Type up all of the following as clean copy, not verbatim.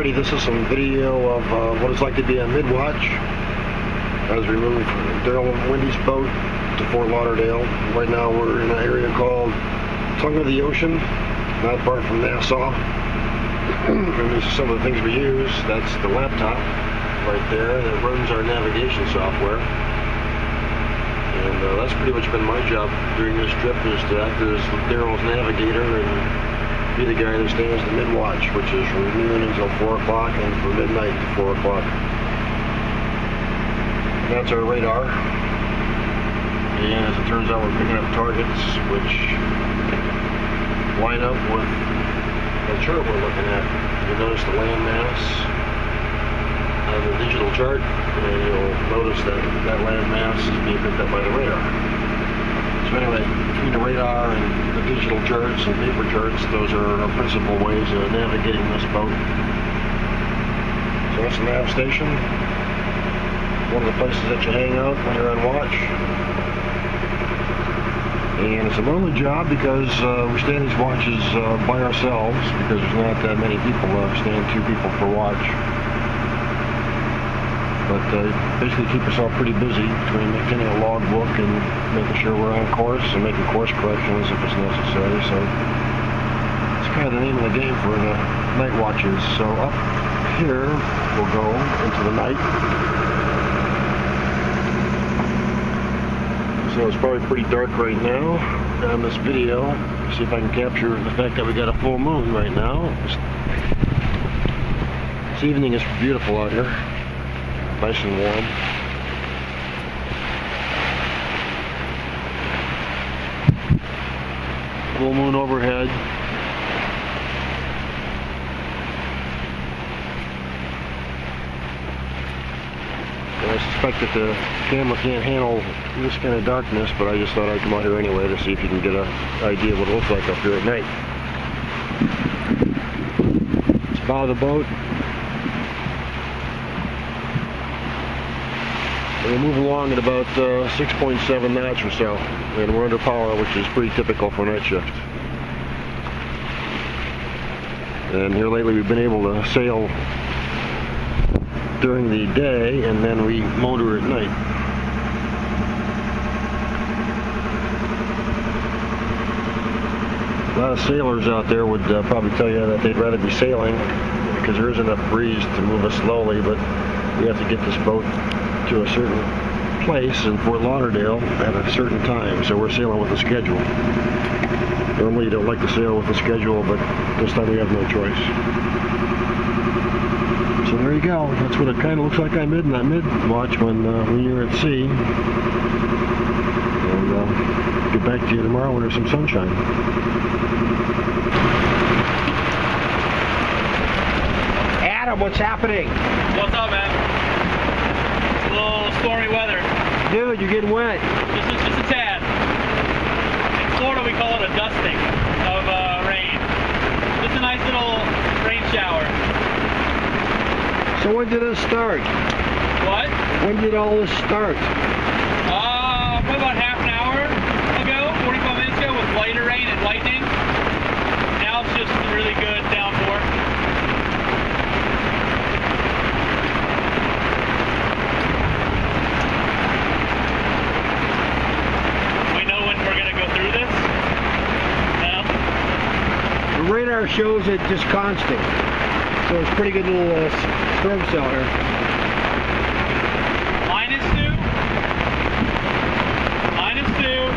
everybody. This is some video of what it's like to be on mid-watch as we move Daryl and Wendy's boat to Fort Lauderdale. Right now we're in an area called Tongue of the Ocean, not far from Nassau. And these are some of the things we use. That's the laptop right there that runs our navigation software. And that's pretty much been my job during this trip, is to act as Daryl's navigator and be the guy that stands the mid-watch, which is from noon until 4 o'clock and from midnight to 4 o'clock. That's our radar. And as it turns out, we're picking up targets which line up with the chart we're looking at. You'll notice the landmass on the digital chart, and you'll notice that that landmass is being picked up by the radar. So anyway, between the radar and the digital charts and paper charts, those are our principal ways of navigating this boat. So that's the nav station. One of the places that you hang out when you're on watch. And it's a lonely job because we stand these watches by ourselves, because there's not that many people. Stand 2 people per watch. But basically keep yourself pretty busy between maintaining a log book and making sure we're on course and making course corrections if it's necessary. So it's kind of the name of the game for the night watches. So up here we'll go into the night. So it's probably pretty dark right now on this video. See if I can capture the fact that we got a full moon right now. This evening is beautiful out here. Nice and warm. Full moon overhead. And I suspect that the camera can't handle this kind of darkness, but I just thought I'd come out here anyway to see if you can get an idea of what it looks like up here at night. It's the bow of the boat. We'll move along at about 6.7 knots or so, and we're under power, which is pretty typical for night shift. And here lately we've been able to sail during the day, and then we motor at night. A lot of sailors out there would probably tell you that they'd rather be sailing because there isn't enough breeze to move us slowly, but we have to get this boat to a certain place in Fort Lauderdale at a certain time, so we're sailing with a schedule. Normally you don't like to sail with a schedule, but this time we have no choice. So there you go. That's what it kind of looks like on mid-watch when you're at sea. And get back to you tomorrow when there's some sunshine. Adam, what's happening? What's up, man? A little stormy weather. Dude, you're getting wet. Just a tad. In Florida, we call it a dusting of rain. Just a nice little rain shower. So when did this start? What? When did all this start? Probably about half an hour ago, 45 minutes ago, with lighter rain and lightning. Now it's just a really good downpour. The radar shows it just constant, so it's a pretty good little storm cell here. -2. -2.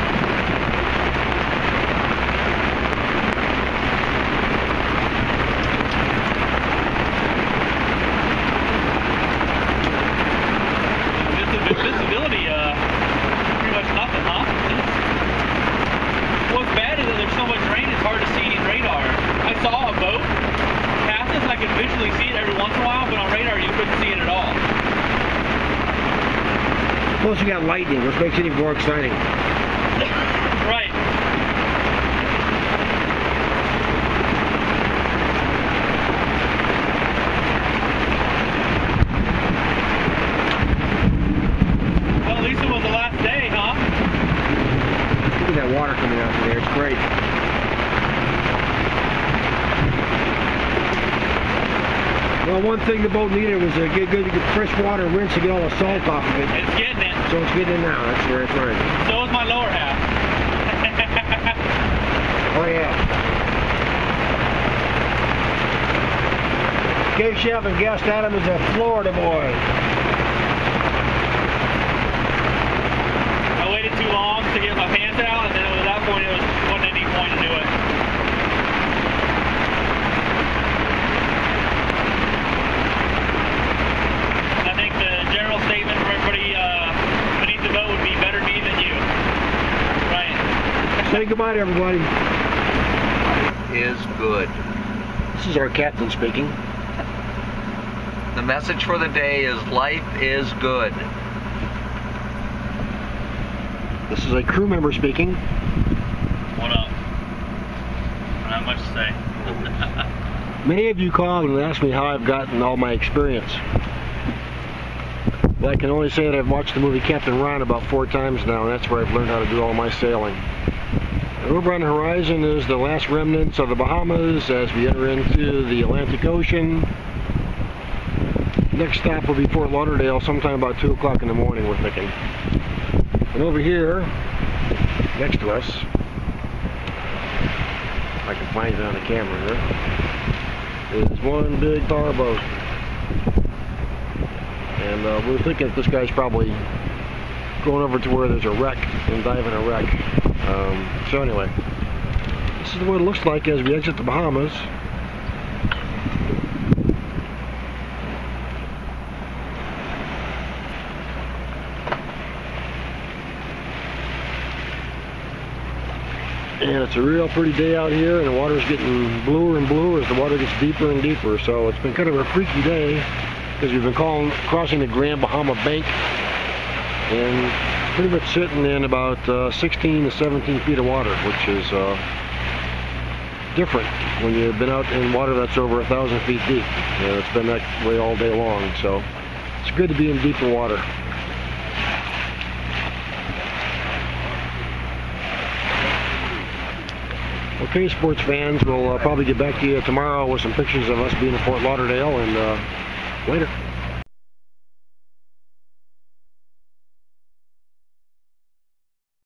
Visibility, pretty much nothing, huh? What's bad is that there's so much rain, it's hard to see in radar. I saw a boat pass us, I could visually see it every once in a while, but on radar you couldn't see it at all. Plus you got lightning, which makes it even more exciting. Right. Well, at least it was the last day, huh? Look at that water coming out from there, it's great. Well, one thing the boat needed was a good fresh water rinse to get all the salt off of it. It's getting it. So it's getting it now. That's where it's right. So is my lower half. Oh yeah. In case you haven't guessed, Adam is a Florida boy. I waited too long to get my pants out, and then at that point it wasn't any point to do it. I think the general statement for everybody beneath the boat would be better me than you. Right. Say goodbye to everybody. Is good. This is our captain speaking. The message for the day is life is good. This is a crew member speaking. What up? Not much to say. Many of you called and asked me how I've gotten all my experience. But I can only say that I've watched the movie Captain Ron about 4 times now, and that's where I've learned how to do all my sailing. And over on the horizon is the last remnants of the Bahamas as we enter into the Atlantic Ocean. Next stop will be Fort Lauderdale sometime about 2 o'clock in the morning, we're thinking. And over here, next to us, if I can find it on the camera here, is one big power boat. And we're thinking that this guy's probably going over to where there's a wreck and diving a wreck. So anyway, this is what it looks like as we exit the Bahamas. And it's a real pretty day out here, and the water's getting bluer and bluer as the water gets deeper and deeper. So it's been kind of a freaky day because we've been crossing the Grand Bahama Bank and pretty much sitting in about 16 to 17 feet of water, which is different when you've been out in water that's over 1,000 feet deep. And it's been that way all day long, so it's good to be in deeper water. Okay, sports fans, we'll probably get back to you tomorrow with some pictures of us being in Fort Lauderdale, and later.